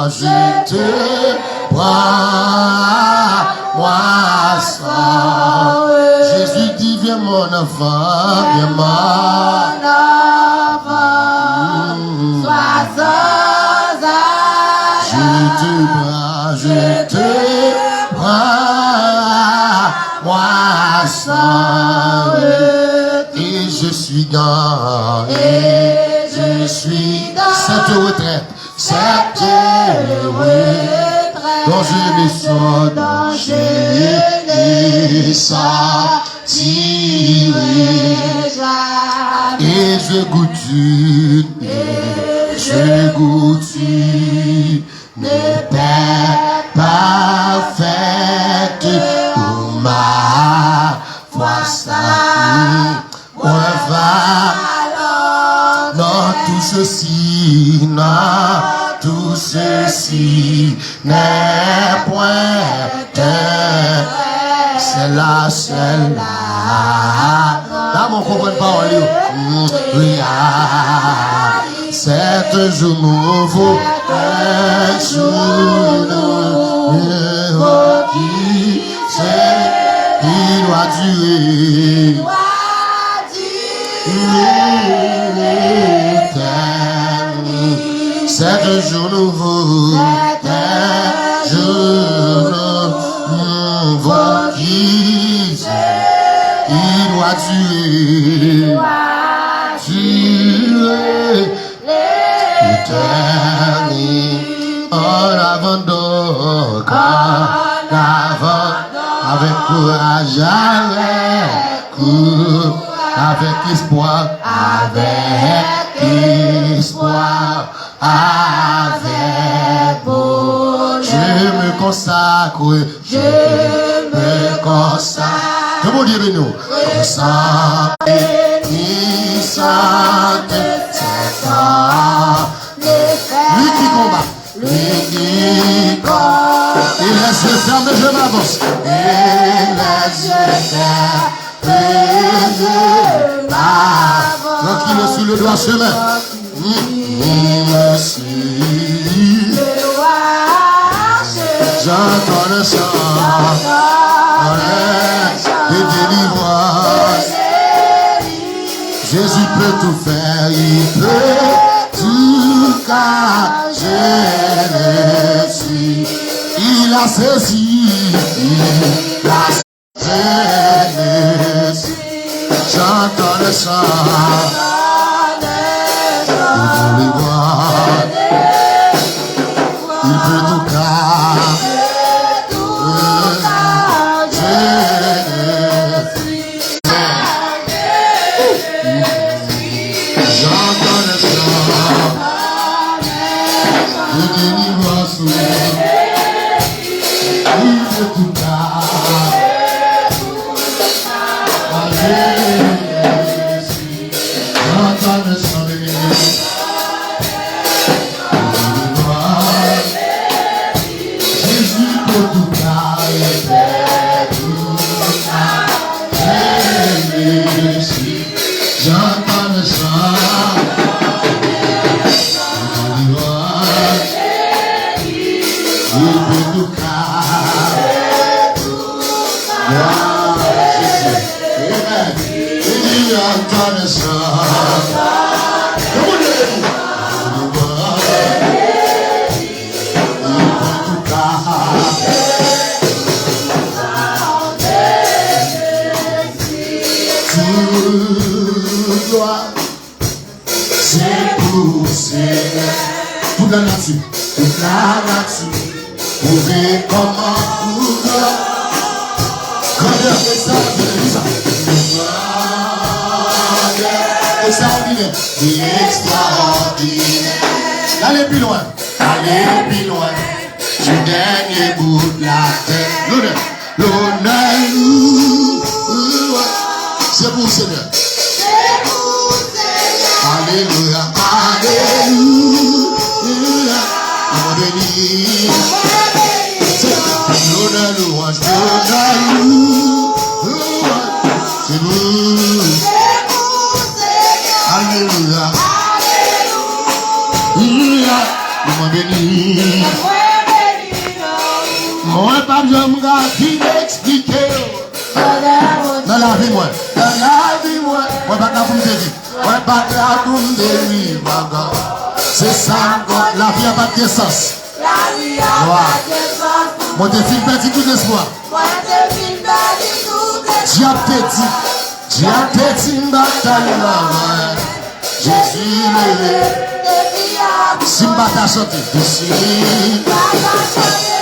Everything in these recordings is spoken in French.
je te prends, moi seul. Jésus dit, viens mon enfant, viens mon enfant, sois sans âge. Je te prends, moi seul. Et je suis dans, cette retraite, dont je ne sortirai jamais. Et je goûte une paix parfaite pour ma foi sainte. Non, tout ceci n'est point c'est là. Là, mon comprenne pas en lieu. C'est un jour nouveau, un jour nouveau qui il doit durer. C'est un jour nouveau, qui il doit durer l'éternité. En avant donc, avec courage, avec espoir, avec bonheur. Je me consacre. Comment dire nous? Consacre, lui qui combat. Et les yeux fermés, je m'avance. Tranquille sur le droit chemin. J'entends le chant de délivrance. Jésus peut tout faire, il peut tout car je le suis. Il a saisi, j'entends le chant de délivrance. Il peut tout car toute la nature, prouver comment grandeur extraordinaire, extraordinaire. Allez plus loin, du dernier bout de la terre. L'honneur, c'est pour le Seigneur. Alléluia, alléluia. L'honneur, louange, c'est vous. Alléluia, alléluia. Nous m'en bénis. Moi, pas besoin de m'expliquer. Dans la vie, moi. Dans la vie, moi. Moi, pas de me dire. Moi, pas de me dire. C'est ça, la vie n'a pas de sens. La vie n'a pas de sens. Moi, t'es film perdu tout espoir. Moi, t'es film perdu tout espoir. Diable t'es dit, bataille là. Jésus levé. Simba t'a chanté. Simba t'a chanté.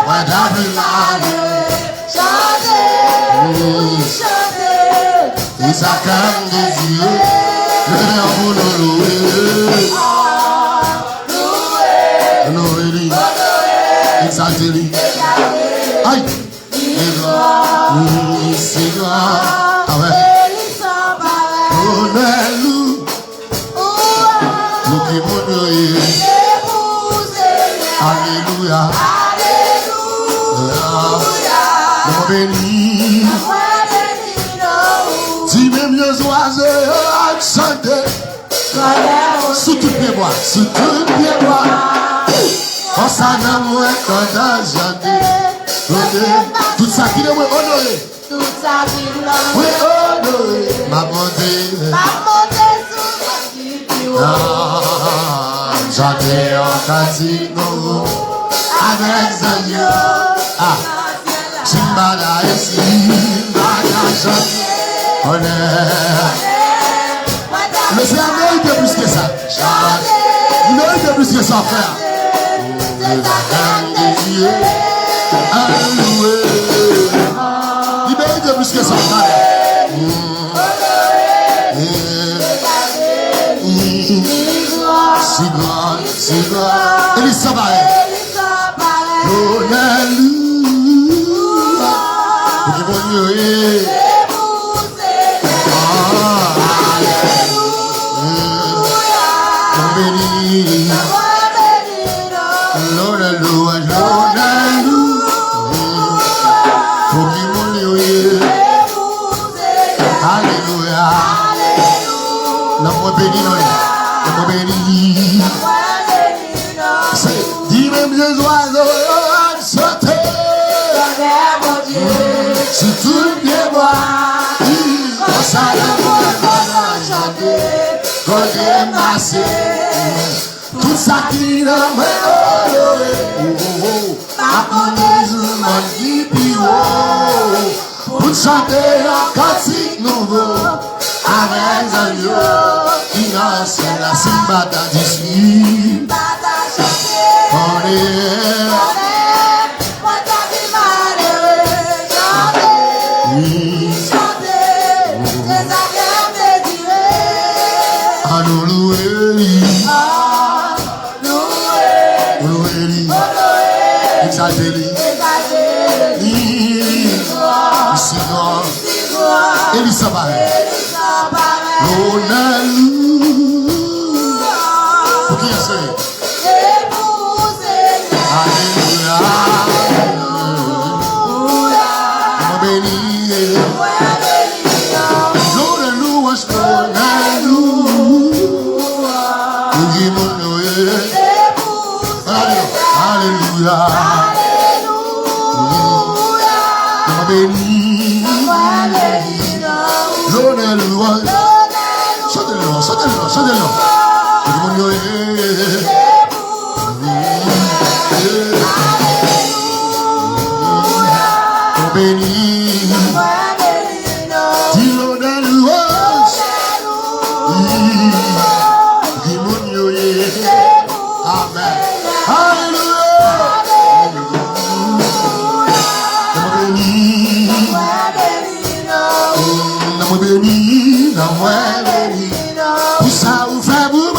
Ouais, chanter. Et ça calme des yeux. Loué. Exalté. Aïe. C'est gloire. Ah ouais. Honneur. Nous qui m'honorons. Alléluia. Nous bénis. Si même les oiseaux chantent. Sous tout pied bois. Sous tout pied bois. On s'en amoure quand on chante. Tout ça qui est honoré. Tout ça qui est honoré. Ma bonté. Chanter en cantique avec Zagno. Simbala et Simbala chanter. Honneur. Le Seigneur mérite plus que ça. Il mérite plus que ça, frère. Alléluia. Il mérite plus que ça, frère. C'est grand. Elisa Barret. Alléluia. Pour qui vont mieux. Dis même les oiseaux sauter. Si tout bien bois, on s'en chanter, qu'on massé, tout ça qui n'a pas honoré. Par mon dit pour chanter un cantique nouveau, avec un lieu qui n'a c'est la Simbata d'ici. On est exalté. Elisa Barret. Pour qui est-ce? Alléluia. Mon béni. L'Alléluia. Alléluia. Mon béni. L'Alléluia. Chantez-le. Béni, dis l'Alléluia. Amen. Alléluia. Béni, pour ça vous faites vous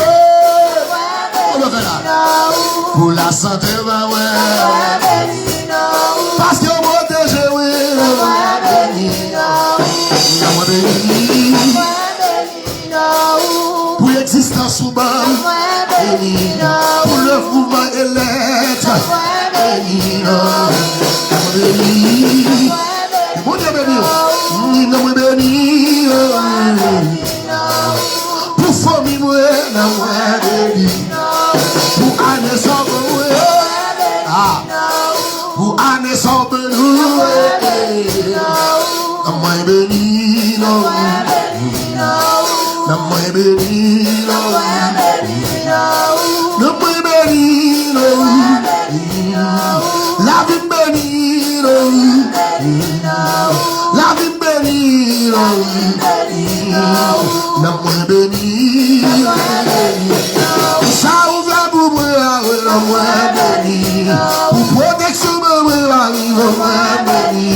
pour la santé, parce que vous protégez, pour l'existence humaine, pour le mouvement et l'être, mon Dieu béni, pour famille, moi, béni. béni, le moi béni, la vie béni, la vie béni, le moi béni, ça ouvre pour moi, le moi béni, pour protection, le moi béni,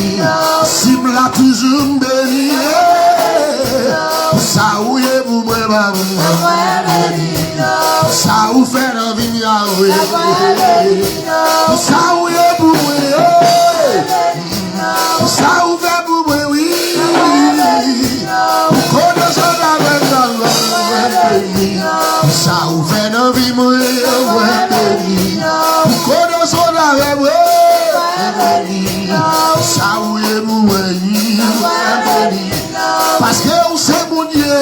si me l'a toujours béni, ça ou est pour moi, ça ou fait la vie, ça ou est pour moi, ça ou fait pour moi, oui, pour qu'on soit avec ça ou fait la vie, moi, pour qu'on soit avec moi, ça ou est pour moi, parce que on sait mon Dieu,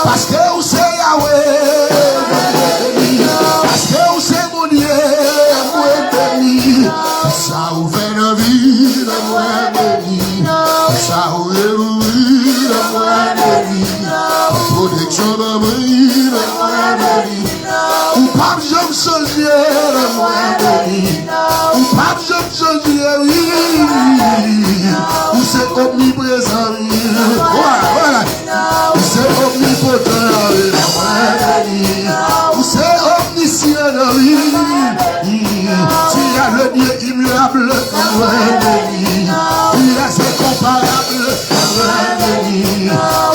parce que on sait Yahweh, parce que on sait mon Dieu, ça ou fait la vie, ça ou est protection de ou pas je me changer, ou pas je me changer, oui, ou c'est omniprésent, voilà, ou c'est omnipotent, ou c'est omniscient, oui, tu as le Dieu immuable, tu es incomparable,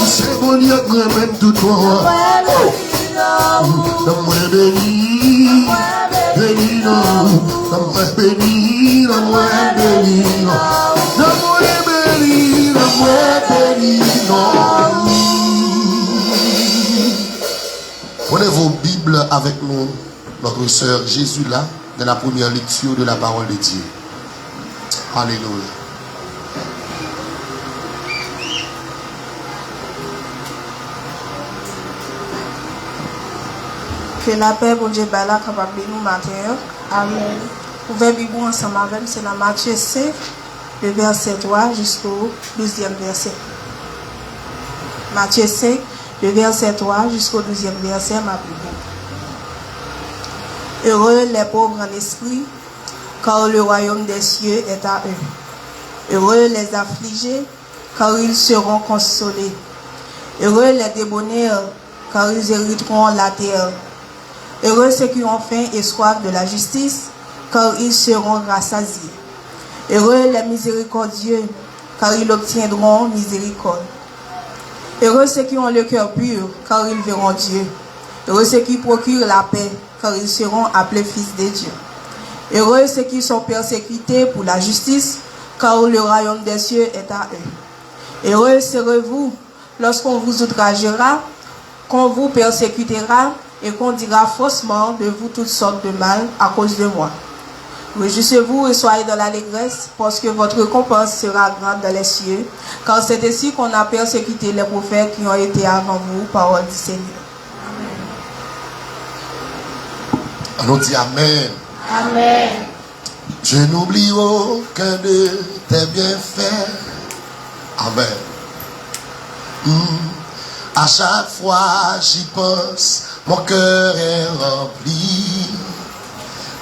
c'est mon Dieu qui même tout toi. Donne-moi béni, béni, donne-moi béni, donne-moi béni, donne-moi béni, donne-moi béni, prenez vos Bibles avec nous, notre sœur Jésus là, dans la première lecture de la parole de Dieu. Alléluia. Que la paix, bon Dieu, là, capable de nous matin. Amen. Vous pouvez vivre ensemble avec nous, c'est dans Matthieu 5, le verset 3 jusqu'au 12e verset. Matthieu 5, le verset 3 jusqu'au 12e verset, ma Bible. Heureux les pauvres en esprit, car le royaume des cieux est à eux. Heureux les affligés, car ils seront consolés. Heureux les débonnaires, car ils hériteront la terre. Heureux ceux qui ont faim et soif de la justice, car ils seront rassasiés. Heureux les miséricordieux, car ils obtiendront miséricorde. Heureux ceux qui ont le cœur pur, car ils verront Dieu. Heureux ceux qui procurent la paix, car ils seront appelés fils de Dieu. Heureux ceux qui sont persécutés pour la justice, car le royaume des cieux est à eux. Heureux serez-vous lorsqu'on vous outragera, qu'on vous persécutera, et qu'on dira faussement de vous toutes sortes de mal à cause de moi. Réjouissez-vous et soyez dans l'allégresse, parce que votre récompense sera grande dans les cieux, car c'est ainsi qu'on a persécuté les prophètes qui ont été avant vous, parole du Seigneur. On dit Amen. Amen. Je n'oublie aucun de tes bienfaits. Amen. À chaque fois j'y pense, mon cœur est rempli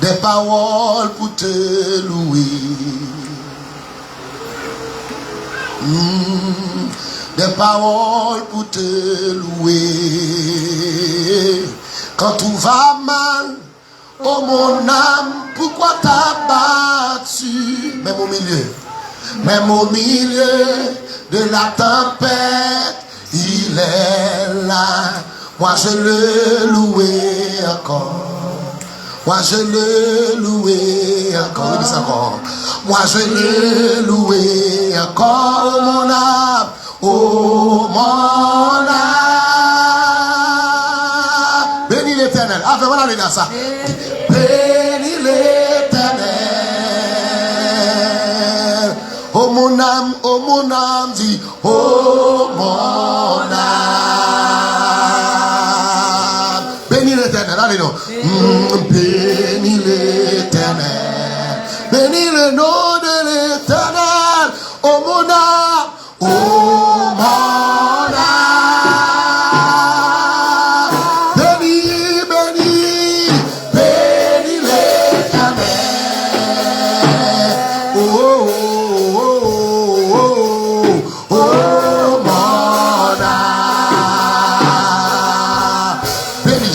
des paroles pour te louer. Des paroles pour te louer. Quand tout va mal, oh mon âme, pourquoi t'as battu? Même au milieu de la tempête, il est là. Moi je le louais encore. Moi je le louais encore. Dis encore. Moi je le louais encore. Mon âme, oh mon âme. Bénis l'Éternel. Ah, voilà les gars ça. Bénis l'Éternel. Oh mon âme, dit, oh mon âme. Bénis l'Éternel, allez-nous. Bénis l'Éternel. Bénis le nom de l'Éternel. Oh mon âme, oh mon âme.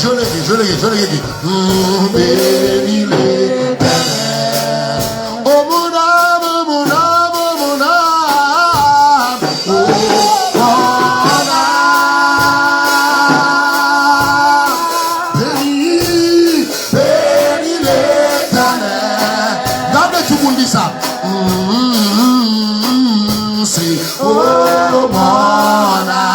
l'ai dit. Bénis l'Éternel. Oh mon âme, mon âme, mon âme. Oh mon âme. Bénis l'Éternel. Regardez tout le monde dit ça. C'est oh mon âme.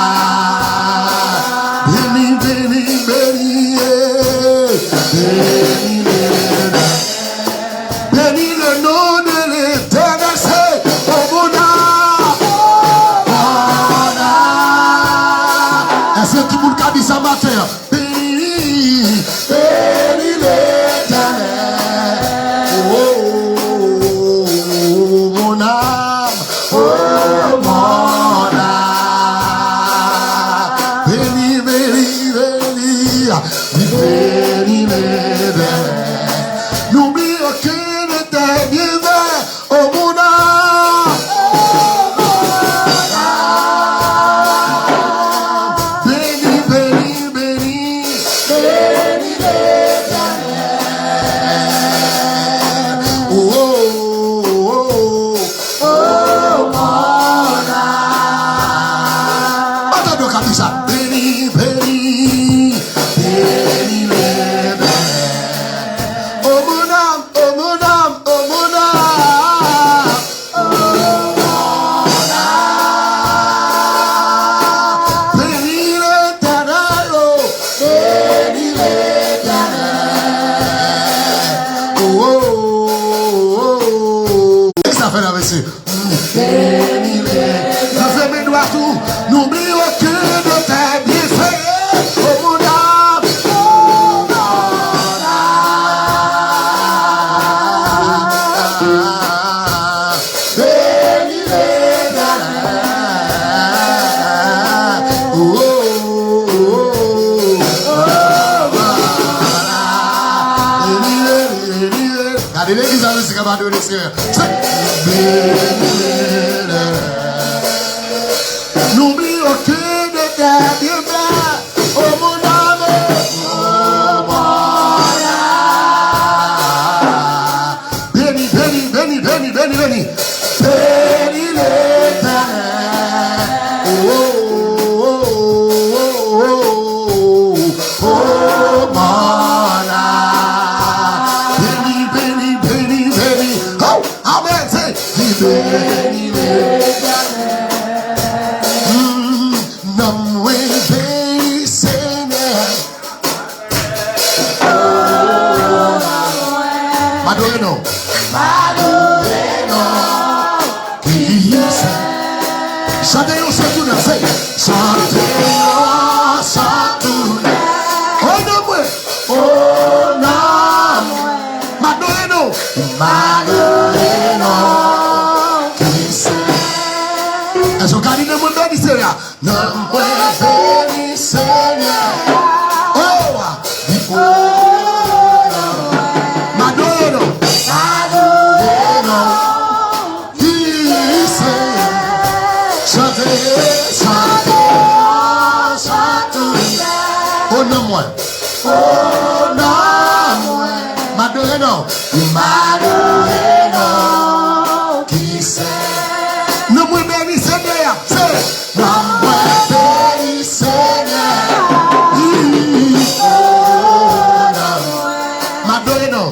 Bénis le nom de l'Éternel, c'est oh mon âme. Est-ce que tout le monde a dit ça matin? Bénis l'Éternel. Oh mon âme, oh mon âme. Bénis l'Éternel. N'oublie aucun de tes bienfaits, oh mon âme. Bénis l'Éternel. Oh, oh, oh, oh, mon âme. Attends, comme ça. Bénis l'Éternel. Oh mon âme, oh mon âme, oh mon âme. Oh mon âme. Bénis l'Éternel, oh. Bénis l'Éternel. Oh, oh, oh, oh. Qu'est-ce que ça fait là, monsieur? Bénis l'Éternel. Je fais mes doigts tout. N'oublie aucun de tes bienfaits. Oh mon âme. L'église a réussi à battre le Seigneur. N'oublie aucun de tes bienfaits, oh mon âme, oh mon âme. Bénis, bénis, bénis, bénis, bénis, bénis. Bénis l'Éternel. Oh, oh, oh, oh, oh, oh, mon âme. Bénis, bénis, bénis, bénis. Oh, amen, c'est bénis l'Éternel. Non, oui, bénis Seigneur. Madoreno. Madoreno. Qui c'est? Chantez-nous, c'est tout le monde. Chantez-nous, c'est tout le monde. Oh non, moi. Oh non. Madoreno. Madoreno. Qui c'est? Est-ce que vous avez dit Seigneur? Non, moi, bénis Seigneur. Oh, il faut. Madoreno. Madoreno. Qui c'est? Chantez, chantez, chantez. Oh non, moi. Oh non, moi. Madoreno. Madoreno. Qui c'est? Non, moi, bénis Seigneur. C'est. Non, moi, bénis Seigneur. Oh non. Madoreno.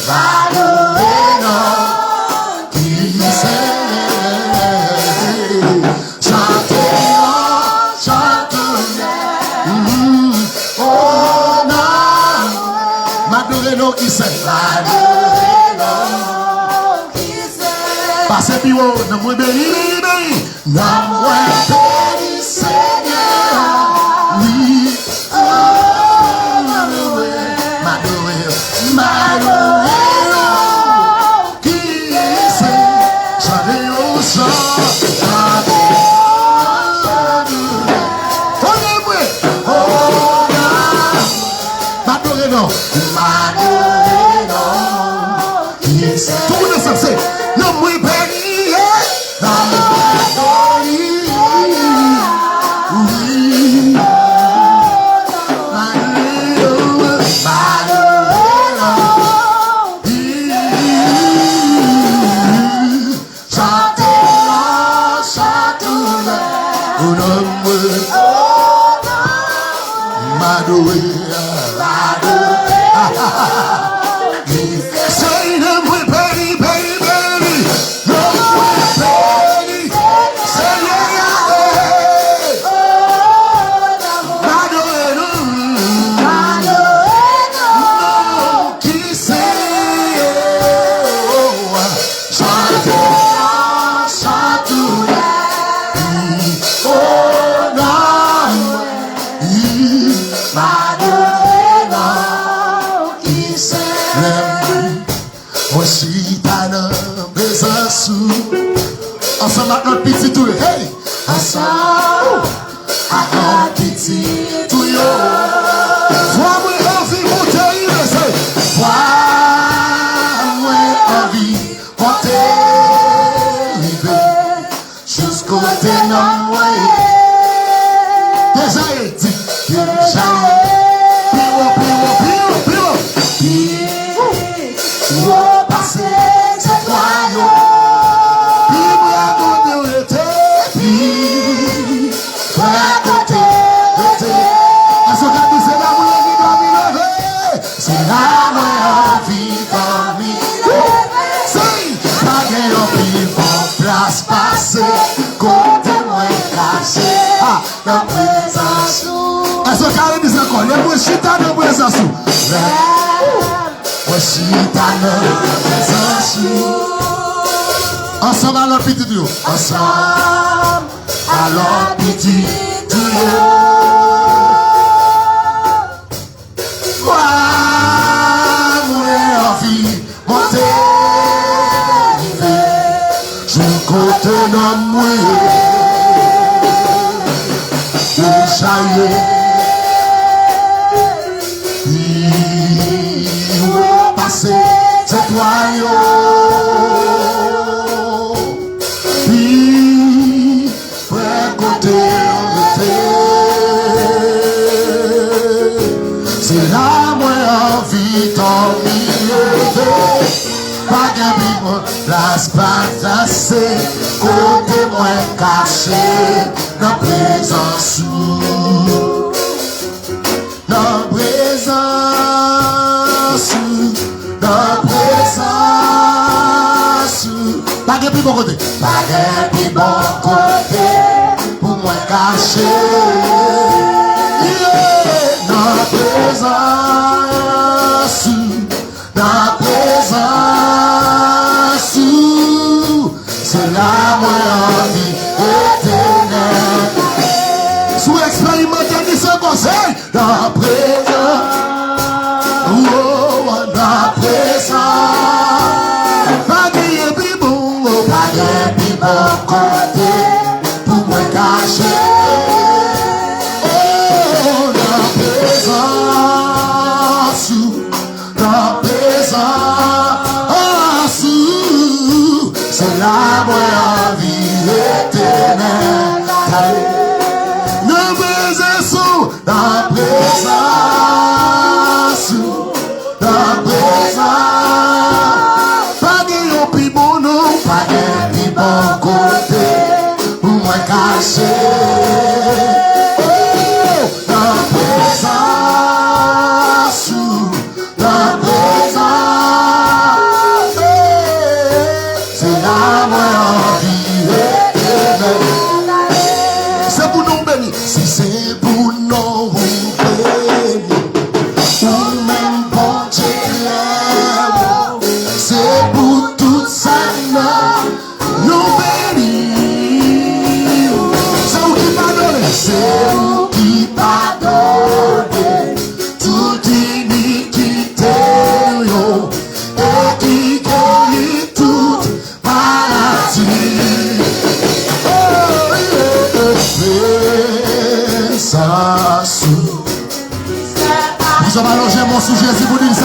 Madoreno. Qui c'est? Chantez, chantez. Oh non. Madoreno qui c'est? Madoreno qui c'est? Passez plus haut, non moi béni, béni. Non moi béni Seigneur. Oui. Oh Madoreno. Madoreno qui c'est? Chantez au chant. Chantez au chant. Oh non. Madoreno. Madoreno. Tout le monde ensemble, c'est non, moi béni, non, moi béni, oui, Madoreno, Voici ta présence. Ensemble avec notre petit tout. Hey! Ensemble avec notre petit tout. Vois-moi envie monter, vois-moi envie monter, jusqu'au ténor. Déjà dit, déjà dans présence. Est-ce que carré dit encore? Les chita dans présence. Chita dans présence. Ensemble à leur petit duo. Ensemble à leur petit duo. Moi, envie, monter. Je compte dans moi. Il va passer cette royaume. Puis, frère, côté c'est là moi envie d'en lever. Pas qu'un bible, place pas assez. Côté moins caché, dans présence. Dans présence, dans présence. Pas de plus bon côté. Pas de plus bon côté pour moi cacher. Dans présence, dans présence. C'est là moi envie éternelle. Sous expérimenter ce conseil. Dans présence, oh, dans présence, pas de plus bon côté pour me cacher. Oh, dans présence, c'est la bonne vie éternelle. Dans présence, dans présence, pas de plus bon nom, pas de plus bon côté pour moi cacher. Dans présence, c'est la bonne vie éternelle. C'est pour nous bénir, si c'est pour nous bénir. C'est pour tout ça, nous bénis. C'est où qui pardonne, c'est où qui pardonne toute iniquité et qui guérit toute maladie. Oh, ça sous. Vous avez allongé mon sous Jésus pour dire ça.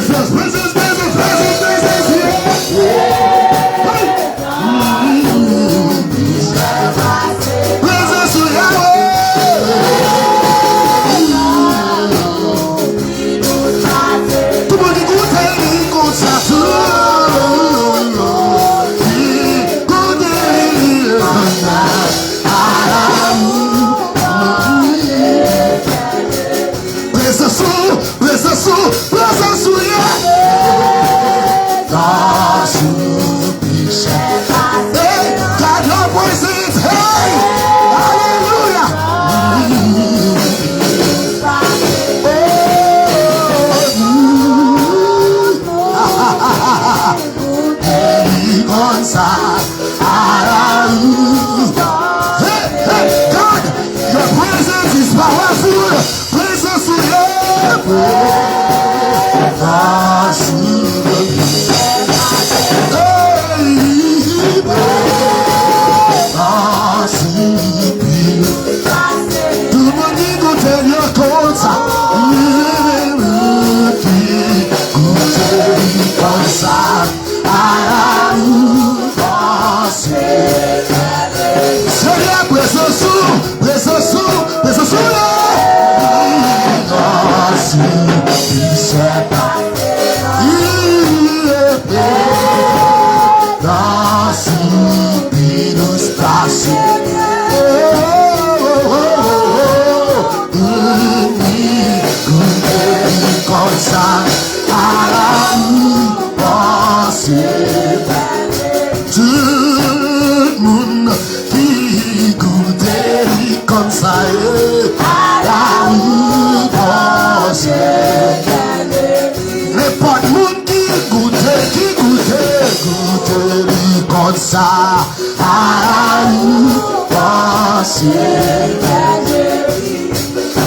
Presence, presence, presence, presence, presence, presence of Yahweh. Tout le monde écoute, il compte ça.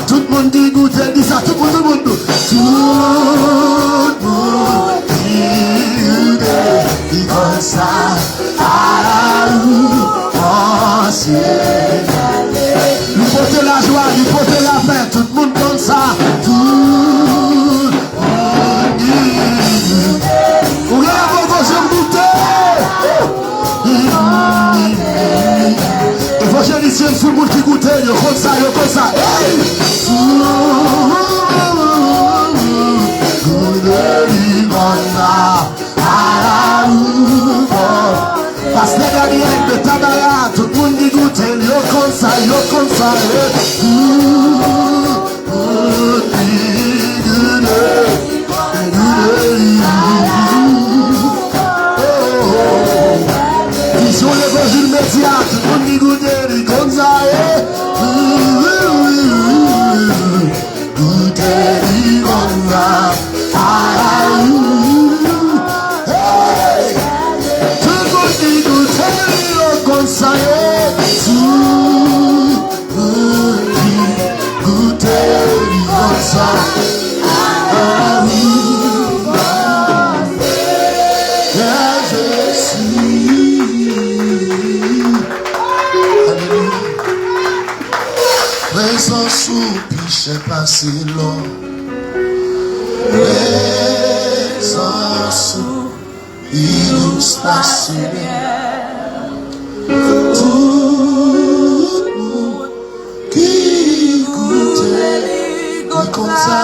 Tout le monde dit goûter, dit ça, tout le monde. Tout le monde dit goûter, dit comme ça. Lui porter la joie, lui porter la paix, tout le monde comme ça. Tout le monde dit goûter. Vous voulez avoir vos jambes goûter? Évangélicien, tout le monde qui goûte, yo comme ça, yo comme ça. Hey! Parce que les gars de Tabara, tout le monde qui goûte, yo comme ça, yo comme ça. Sur l'évangile média, tout le monde qui goûte, il comme ça. Goûte, il comme ça. Tout le monde qui goûte, il comme ça. Tout le monde qui goûte, il comme ça. Présence ou piche passé long. Présence ou il passe bien. Tout le monde qui goûte comme ça.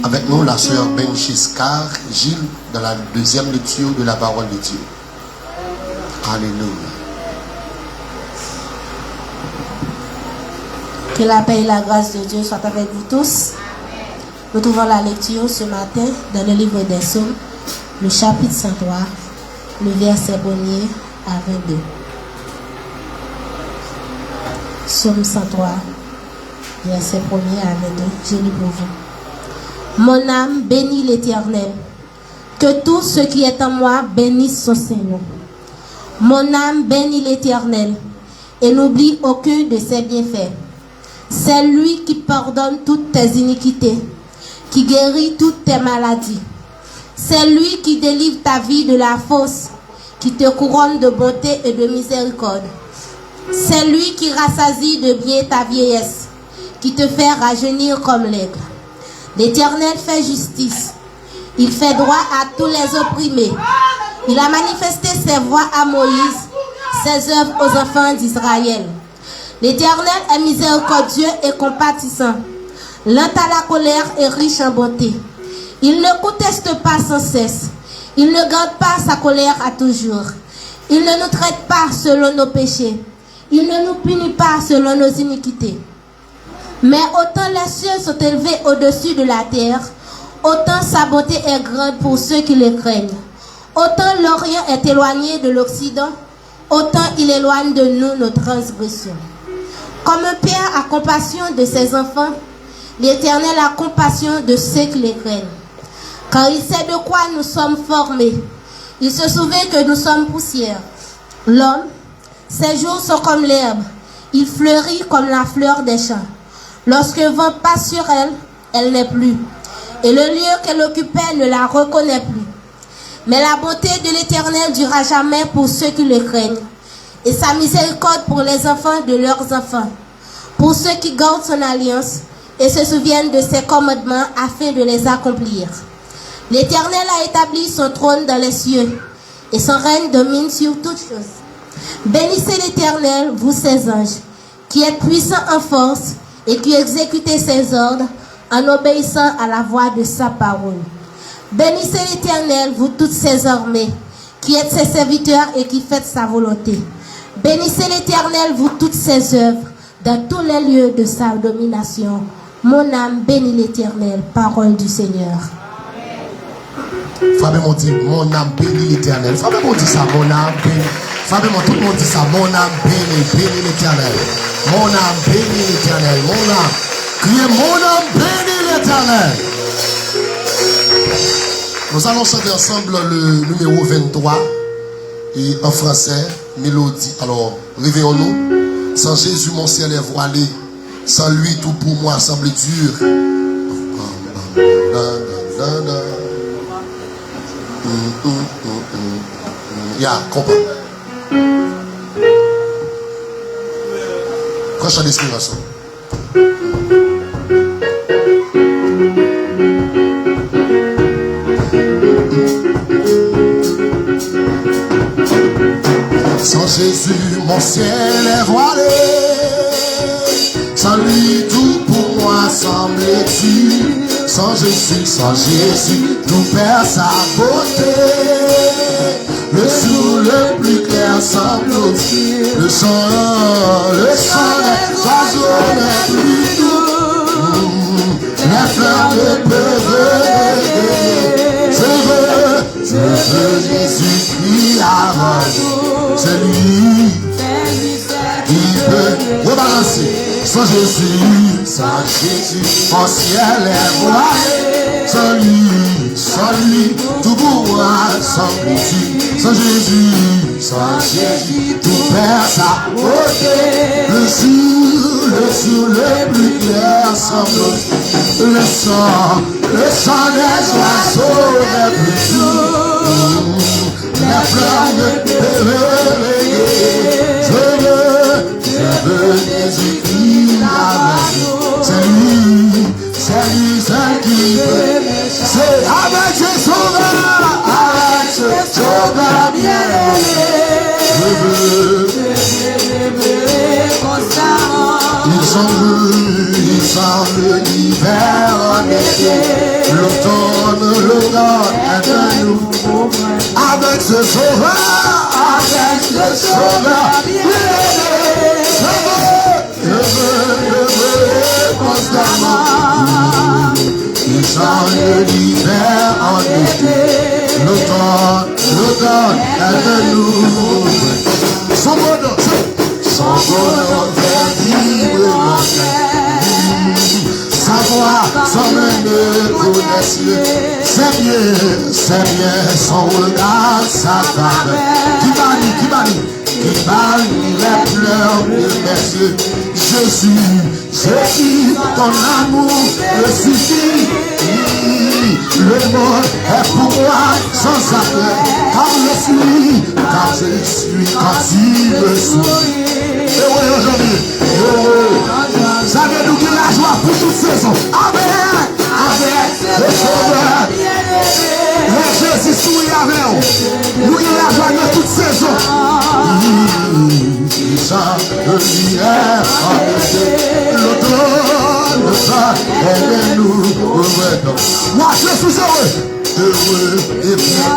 Avec nous, la sœur Benchiscar Gilles, dans la deuxième lecture de la parole de Dieu. Alléluia. Que la paix et la grâce de Dieu soient avec vous tous. Nous trouvons la lecture ce matin dans le livre des Psaumes, le chapitre 103, le verset 1er à 22. Psaume 103, verset 1er à 22. Je lis pour vous. Mon âme bénit l'Éternel. Que tout ce qui est en moi bénisse son Seigneur. Mon âme bénit l'Éternel et n'oublie aucun de ses bienfaits. C'est lui qui pardonne toutes tes iniquités, qui guérit toutes tes maladies. C'est lui qui délivre ta vie de la fosse, qui te couronne de bonté et de miséricorde, C'est lui qui rassasie de bien ta vieillesse, qui te fait rajeunir comme l'aigle. L'Éternel fait justice. Il fait droit à tous les opprimés. Il a manifesté ses voies à Moïse, ses œuvres aux enfants d'Israël. L'Éternel est miséricordieux et compatissant, lent à la colère et riche en bonté. Il ne conteste pas sans cesse. Il ne garde pas sa colère à toujours. Il ne nous traite pas selon nos péchés. Il ne nous punit pas selon nos iniquités. Mais autant les cieux sont élevés au-dessus de la terre, autant sa bonté est grande pour ceux qui le craignent. Autant l'Orient est éloigné de l'Occident, autant il éloigne de nous nos transgressions. Comme un père a compassion de ses enfants, l'Éternel a compassion de ceux qui les craignent. Car il sait de quoi nous sommes formés. Il se souvient que nous sommes poussière. L'homme, ses jours sont comme l'herbe. Il fleurit comme la fleur des champs. Lorsque le vent passe sur elle, elle n'est plus. Et le lieu qu'elle occupait ne la reconnaît plus. Mais la bonté de l'Éternel durera jamais pour ceux qui le craignent. Et sa miséricorde pour les enfants de leurs enfants. Pour ceux qui gardent son alliance et se souviennent de ses commandements afin de les accomplir. L'Éternel a établi son trône dans les cieux et son règne domine sur toutes choses. Bénissez l'Éternel, vous ses anges, qui êtes puissants en force et qui exécutez ses ordres en obéissant à la voix de sa parole. Bénissez l'Éternel, vous toutes ses armées, qui êtes ses serviteurs et qui faites sa volonté. Bénissez l'Éternel, vous toutes ses œuvres, dans tous les lieux de sa domination. Mon âme bénit l'Éternel, parole du Seigneur. Fabien dit, mon âme bénit l'Éternel. Fabien dit ça, mon âme bénit. Fabien, tout le monde dit ça, mon âme bénit l'Éternel. Mon âme bénit l'Éternel. Mon âme, criez, mon âme bénit l'Éternel. Nous allons chanter ensemble le numéro 23 et en français, mélodie. Alors, réveillons-nous. Sans Jésus, mon ciel est voilé. Sans lui, tout pour moi semble dur. Comprends. Prochaine d'inspiration. Sans Jésus, mon ciel est voilé. Sans lui, tout pour moi semble dur. Sans Jésus, tout perd sa beauté. Le jour le plus clair semble obscur. Le chant des oiseaux n'est plus doux. Les fleurs ne peuvent rêver. Je veux Jésus-Christ avant nous. C'est lui qui peut rebalancer. Sans Jésus, mon ciel est voilé. Sans lui, tout pour moi semble dur. Sans Jésus, tout perd sa beauté. Le jour le plus clair semble obscur. Le chant des oiseaux n'est plus doux. Les fleurs ne peuvent réveiller. Je veux Jésus-Christ avec nous. C'est lui qui peut. C'est avec ce sauveur bien-aimé. Je veux constamment. Il semble l'hiver en été. L'automne est de nous. Avec ce sauveur bien-aimé. Je veux constamment. Il change l'hiver en été. L'automne est de nous. Son bonheur verdit sa voix, son œil connaissent c'est bien, son regard, sa faveur. Qui bannit les pleurs de mes yeux. Jésus, ton amour me suffit. le monde est pour moi sans arrêt. Car je suis quand il me sourit. Et oui, aujourd'hui, ça veut nous dire la joie pour toute saison. Avec le sauveur. Le Jésus sourit avec nous. Nous avons la joie de toute saison. Ça lumière l'automne, elle nous remet. Moi je suis heureux et bien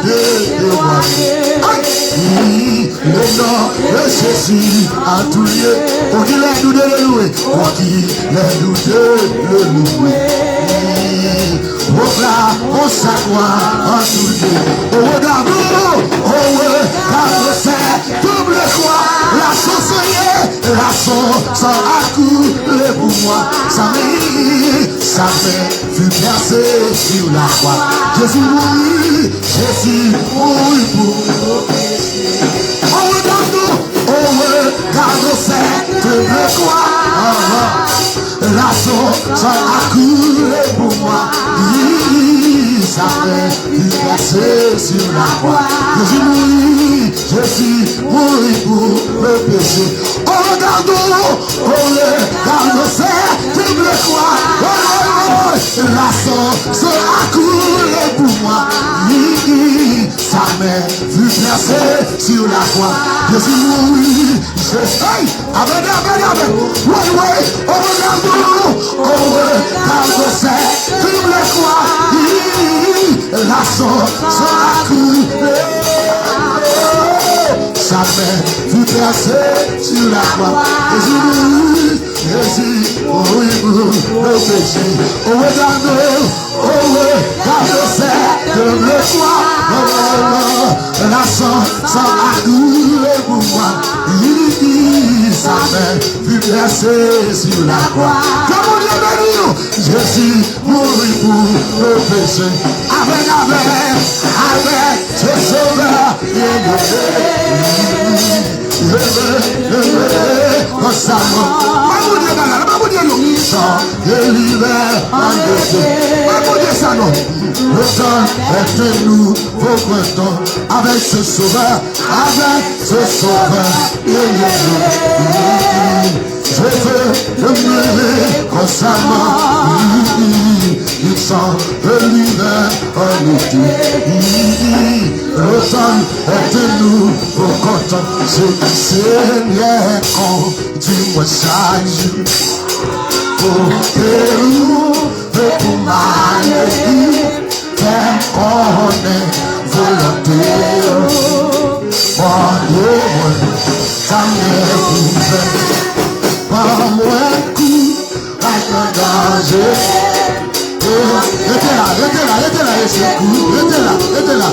le nom de Jésus a tout lieu. Pour qu'il ait nous de le louer, pour qu'il ait nous de le louer. Au là, on s'accroît en tout lieu. Au regard-nous, car c'est double quoi. La chanson sans accouler pour moi. Ça fut percé sur la croix. Jésus mourit pour nous. On regarde cette double croix. La chanson sans accouler pour moi. Ça fut percé sur la croix. Jésus mourit pour le péché. On regarde cette double croix. La sang sera coulé pour moi. Sa main fut placée sur la croix. Jésus mourit. Avec. Oui. On regarde cette double croix. La sang sera coulée. Sa main fut placée sur la croix. Jésus, pour le péché. Regarde cette double croix. La sang a coulé pour moi. Sa main fut placée sur la croix. Comme Dieu béni, Jésus mourit pour le péché. Avec ce sauveur constamment. Ils sont délivrés en Dieu. Le temps est de nous, vos printemps, avec ce sauveur, je veux le mieux constamment. Ils sont délivrés en été. L'automne est de nous, vos contents, c'est Seigneur quand dis-moi chaque jour. Pour Pérou, pour m'aller, faire connaître volonté. Moi, ça m'est ouvert. Par moi, coup, avec un danger. Restez là.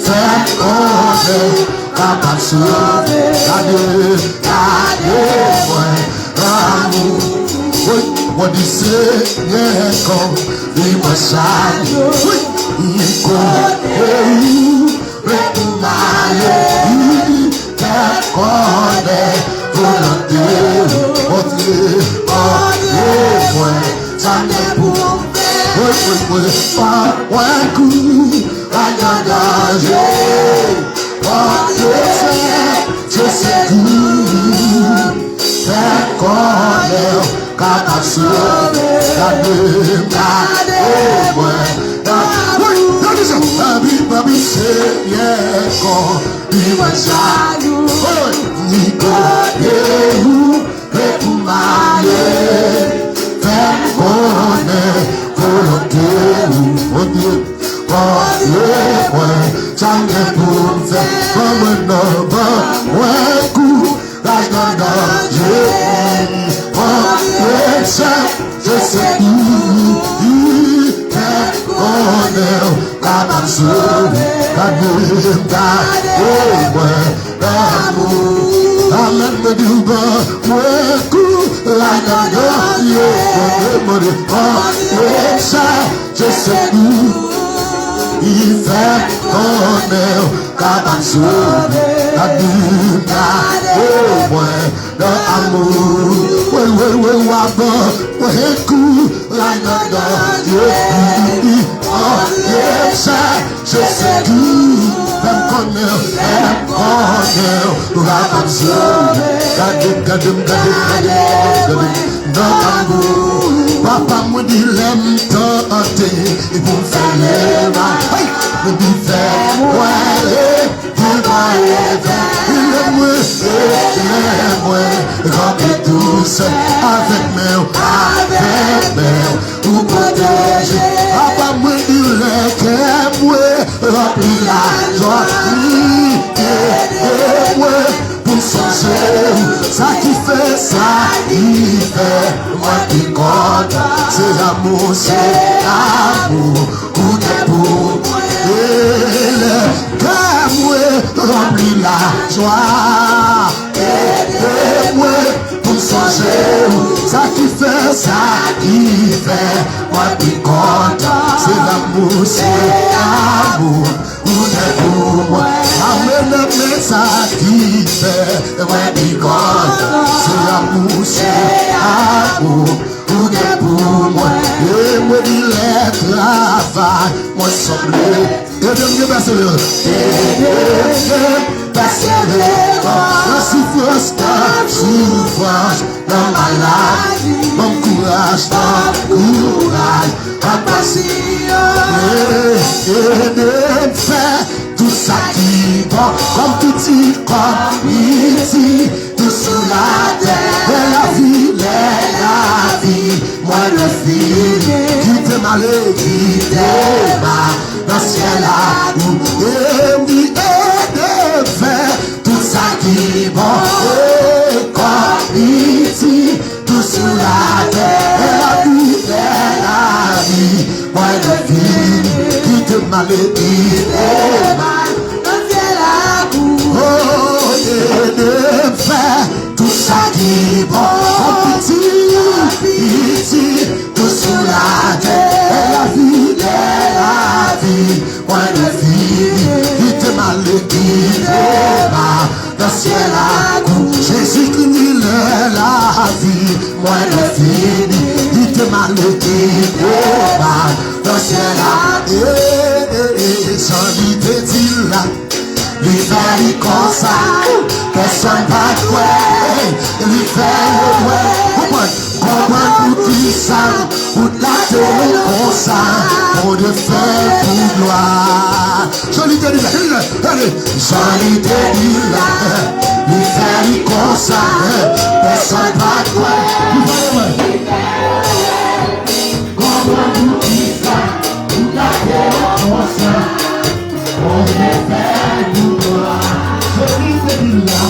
Faire connaître, capable de sauver, amour. What you say, yeah, come, we must shine. We go, break my leg, that corner, volunteer, Sunday pour pas un coup, je sais tout, that corner. Capable de sauver, baby, c'est bien quand il va changer. Nico, et pour m'aller, faire connaître, volonté, Jangan pun menambah waktu Raga sesepuh konel kapan suruh kadung kamu akan berubah waktu Raga sesepuh Ifat konel kapan suruh kadung kamu wabah waku Raga yes, je sais tout. Femme connaît, papa me dit l'aime tenter, et pour faire les mains, me dit faire, ouais, pour remplir tous avec mes, pour protéger. Papa me dit l'aime, remplir la joie, pour changer, ça qui fait, moi qui compte, c'est l'amour, ou des pour remplir la joie, pour changer, ça qui fait, moi qui compte, c'est l'amour, ou des pour moi. Amen, ça qui fait, moi qui compte, c'est l'amour, ou des pour moi. Et moi dit les travail, moi semblé. Et bien mieux la souffrance, la maladie, mon courage, à passer. Et de faire tout ça qui va, comme tout dit, comme ici, tout sous la terre, et la vie, moi le fils, qui te malé, qui t'aima, dans le ciel là, et de faire tout ça qui va, comme ici, tout sous la terre, et la vie, moi le fils, qui te malé, qui t'aima, dans le ciel là, et de faire tout ça qui va, comme ici, tout sous la terre, et la vie, moi le fils, qui te malé, qui t'aima, dans le ciel là, Jésus qui est la vie, moi le fils, qui te malé, qui t'aima, dans le ciel là, sans lui te dire là, lui fait comme ça, personne va toi, lui fait comment pour qui ça, pour la terre comme ça, pour de faire pour gloire. Je lui te dis là, allez, je lui te dis là, lui fait comme ça, personne va toi, comment pour qui ça, pour la terre comme ça, pour de faire pour gloire. Je lui te dis là,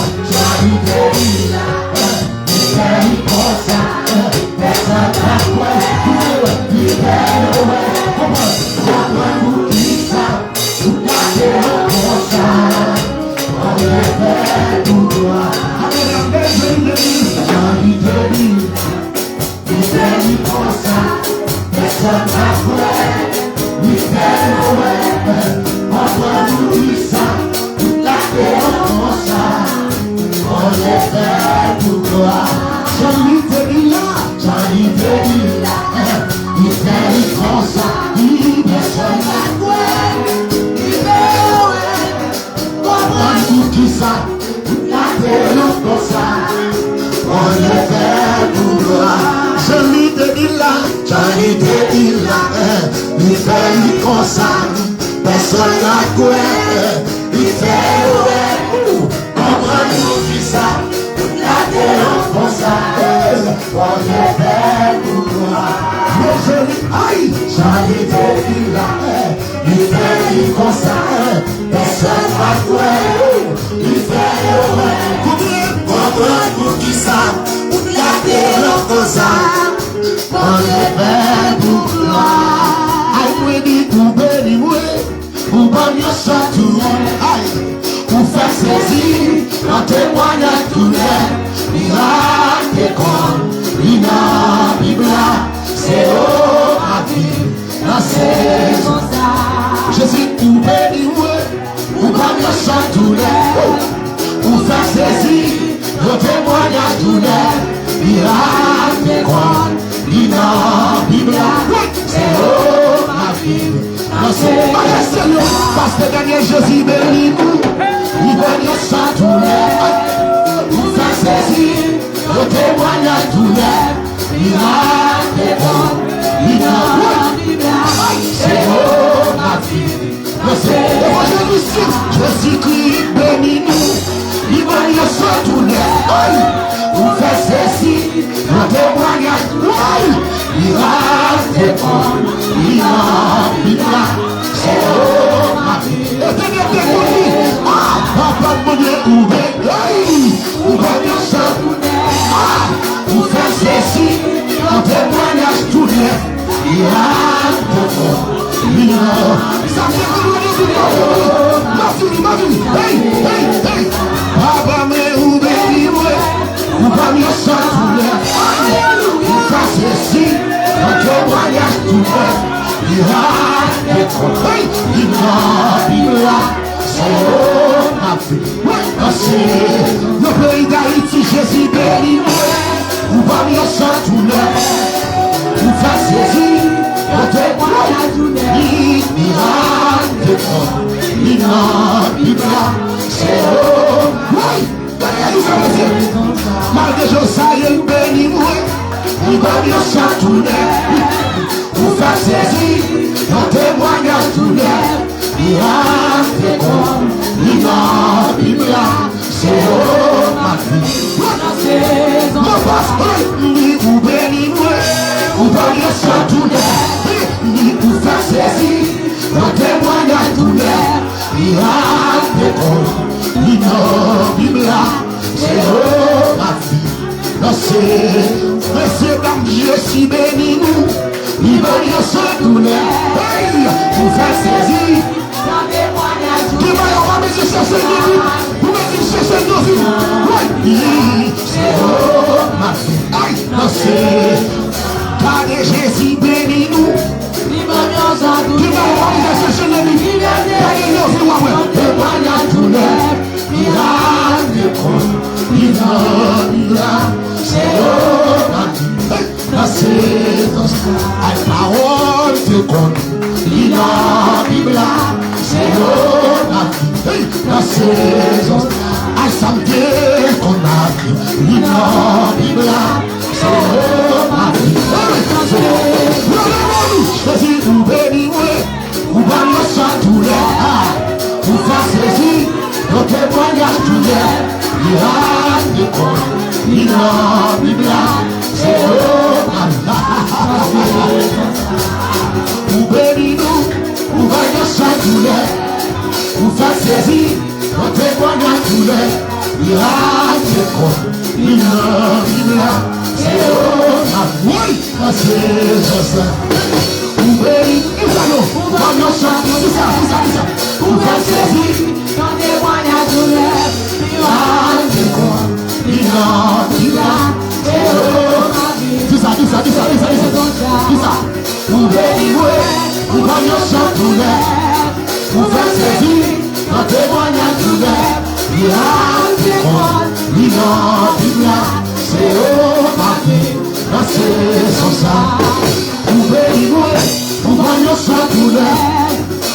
personne n'a quoi, il fait comprendre qui ça, la terre comme ça, on est fait pour toi. Mais je dis, aïe, j'en ai dit là, il fait comme ça, personne n'a quoi, il fait comprendre pour qui ça, la terre comme ça, on est fait pour toi. Pour bonne tout pour faire saisir, en témoignage tout l'air, miracle et con, Bible, c'est au rapide, dans ces ça. Jésus pour bénir, pour bonne tout l'air, pour faire saisir, en témoignage tout l'air, miracle et con, Bible, c'est au rapide, dans ces miracle est bon, c'est bon ma vie. Jésus-Christ, Jésus-Christ, bénis-nous, il va y avoir tout l'air. Vous faites ceci, le témoignage, miracle est bon, c'est bon ma vie. Et tenez bien connu, papa mon Dieu, où va y avoir tout l'air. Vous faites ceci, le témoignage, tout l'air. Miracle est bon, ça fait ma vie, hey, hey, hey. Papa me ou béni moi, ou pas mieux ça tout l'air. Vous faites ceci, un témoignage tout l'air. Miracle est bon, hey, c'est ma vie. C'est le pays d'Haïti, Jésus béni moi, ou pas mieux ça tout l'air. Vous faites ceci, un témoignage tout l'air. Miracle est bon. C'est malgré Josiah béni moi, il va bien chantouner. Vous faites saisir, un témoignage tout l'air. Miracle est bon, c'est ma vie. Mon pasteur, vous béni moi, vous va bien chantouner. Vous faites saisir, un témoignage tout l'air. Miracle est bon, c'est ma vie. C'est comme Dieu si béni nous, il va dire ce tout l'air. Vous faites saisir, qui va y avoir mes chercher de vie, vous mettez chercher de vie. C'est ma vie. C'est car Jésus béni nous. Qui va y avoir mes chercher de vie, parole te compte, il a Bible, c'est la saison. À samedi qu'on a vu, il a Bible, c'est la vie. Jésus vous bénit, vous voyez ça tous les vous faites saisir, nos témoignages tous les il a des comptes, il a Bible, c'est vous bénis-nous, vous voyez ça tous les vous faites saisir, nos témoignages tous les il a des comptes, il a Bible, c'est oui, c'est ça. Vous bénis-nous, vous voyez ça, c'est ça. Vous faites saisir, nos témoignages tous les il a des comptes, il a Bible, c'est dis ça. Vous bénissez, vous voyez ça tous les vous faites saisir, nos témoignages tous les il a des comptes, il a Bible, c'est ma vie, la saison ça. Vous bénissez, vous voyez ça tous les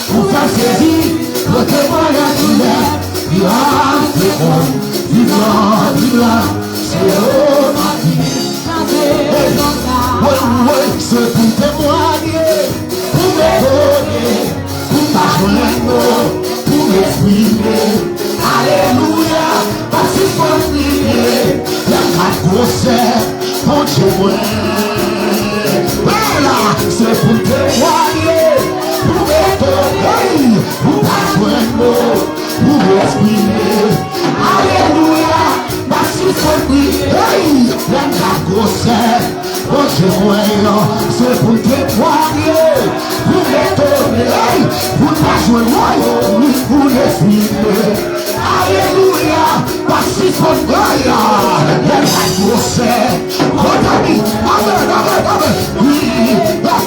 vous faites saisir, nos témoignages tous les il a des comptes, il a Bible, c'est ma vie. Oui, c'est pour témoigner, pour m'étonner, pour m'ajoindre, pour m'exprimer. Alléluia, parce qu'il faut prier, la grossesse, mon Dieu, voilà, c'est pour témoigner, pour m'étonner, pour m'ajoindre, pour m'exprimer. Alléluia, parce qu'il faut prier, la grossesse. C'est pour témoigner, pour m'étonner, pour pas jouer ni pour les filmer. Alléluia, parce qu'il faut prier, la grossesse. Amen. Oui,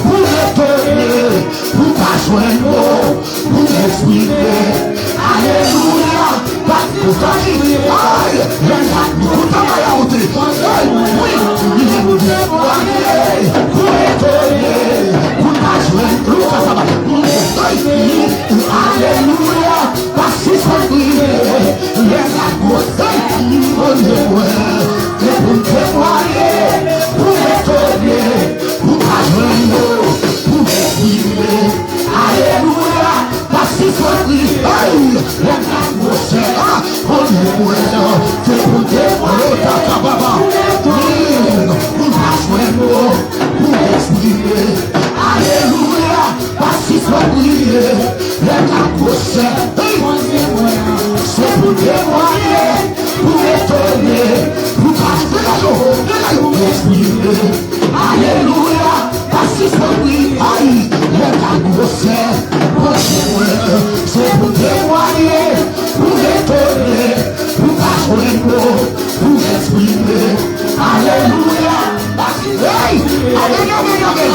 pour m'étonner, pour pas jouer pour les filmer. Alléluia, parce qu'il faut prier, Alléluia, parce qu'il faut prier, les pour témoigner, pour c'est pour témoigner, pour étonner, pour passer pour exprimer. Alléluia, parce que aïe, le cadeau c'est pour témoigner, pour étonner, pour passer pour exprimer. Alléluia, parce que aïe, amen,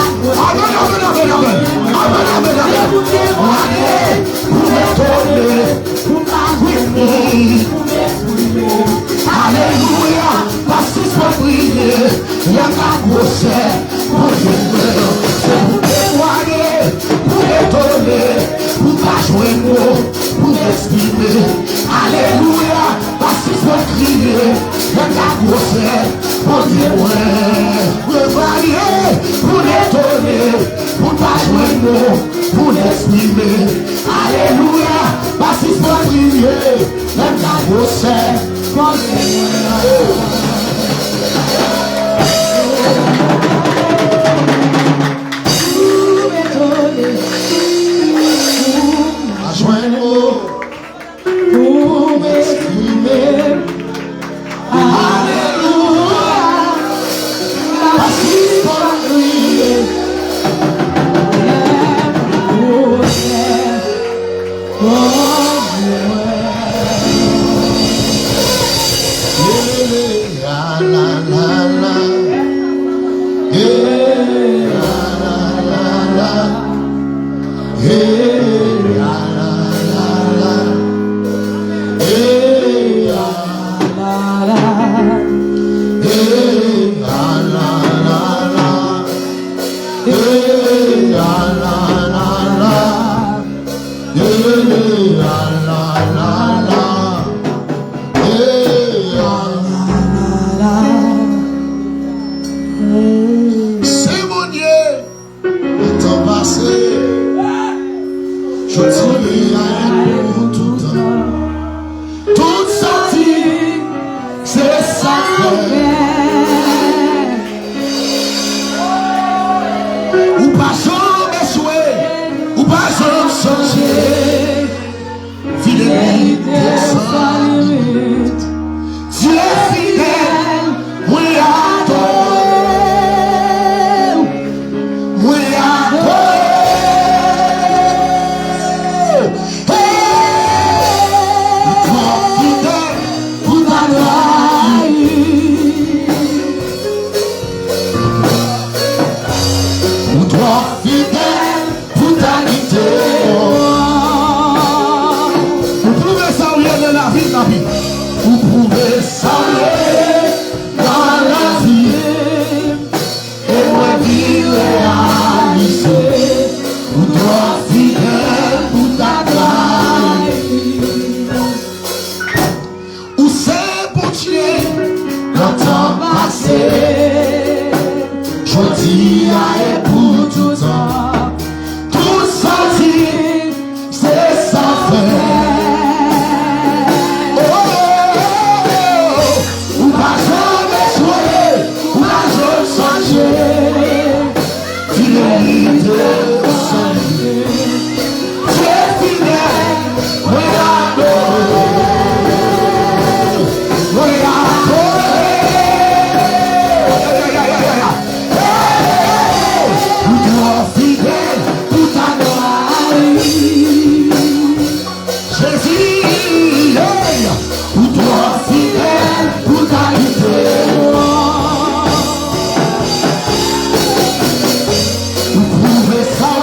pour témoigner, pour étonner, pour passer pour exprimer. Alléluia, parce que c'est prier, il y a ta grosse pour c'est pour témoigner, pour étonner, pour pas jouer mot, pour exprimer. Alléluia, parce que c'est crier, il y a ta grosse pour témoigner, pour varier, pour étonner, pour pas jouer mot, pour exprimer. Alléluia, parce que c'est crier, il y a ta grosse pour témoigner. Pour m'exprimer. Alléluia, parce qu'il faut crier. C'est mon Dieu, le temps passé, je dirai pour tout temps. Toute sortie, c'est ça ou pas jamais jouer, ou pas jamais changer. Fidélité sans limite, Dieu est fidèle, oui adore, oui adore. Toi fidèle, pour ta gloire. Ou toi fidèle, pour ta qualité. Vous pouvez saluer de la vie, la vie. Vous pouvez saluer dans la vie. Et moi qui réaliser. Ou toi fidèle, pour ta gloire. Ou c'est pour Dieu, le temps passé. Je dis à et pour tout temps. Tout sorti, c'est sans faire. Ou pas jamais jouer, ou pas jamais changer. Fidélité sans limite. Dieu est fidèle, oui adore, oui adore. Ou toi fidèle, pour ta gloire. Jésus, ou toi fidèle, pour ta qualité. Vous pouvez savoir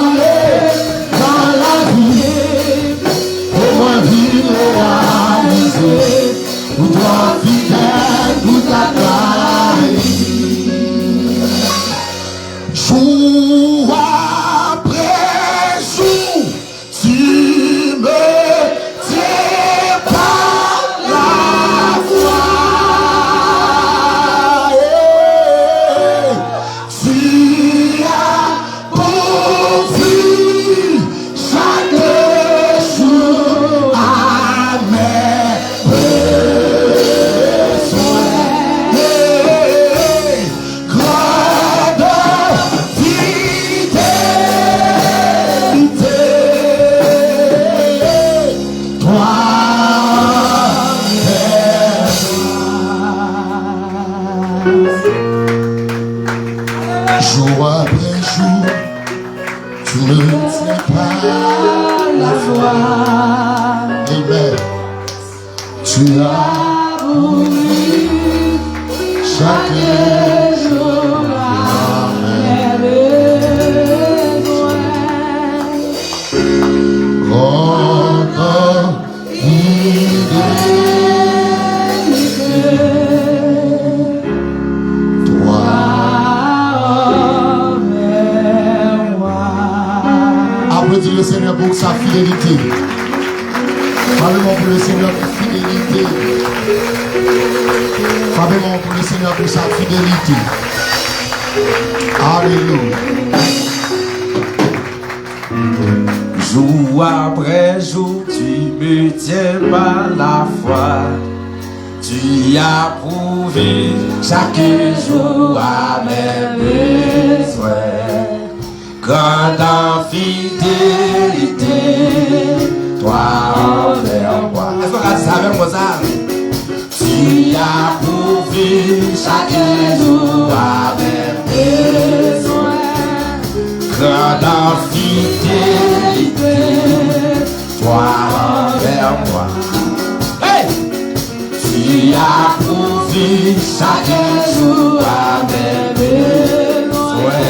Jour après jour, tu ne tiens pas la foi. Amen. Tu as pourvu chaque jour mes besoins. Encore applaudis le Seigneur pour sa fidélité. Parlez-moi pour le Seigneur pour fidélité. Parlez-moi pour le Seigneur pour sa fidélité. Alléluia. Jour après jour, tu me tiens par la foi. Tu as prouvé chaque jour à mes besoins. Grande fidélité, toi envers moi. Est-ce qu'on a dit ça avec moi ça? Tu as prouvé chaque jour à mes besoins. Grande fidélité, toi envers moi. Hey! Tu as prouvé chaque jour à mes besoins.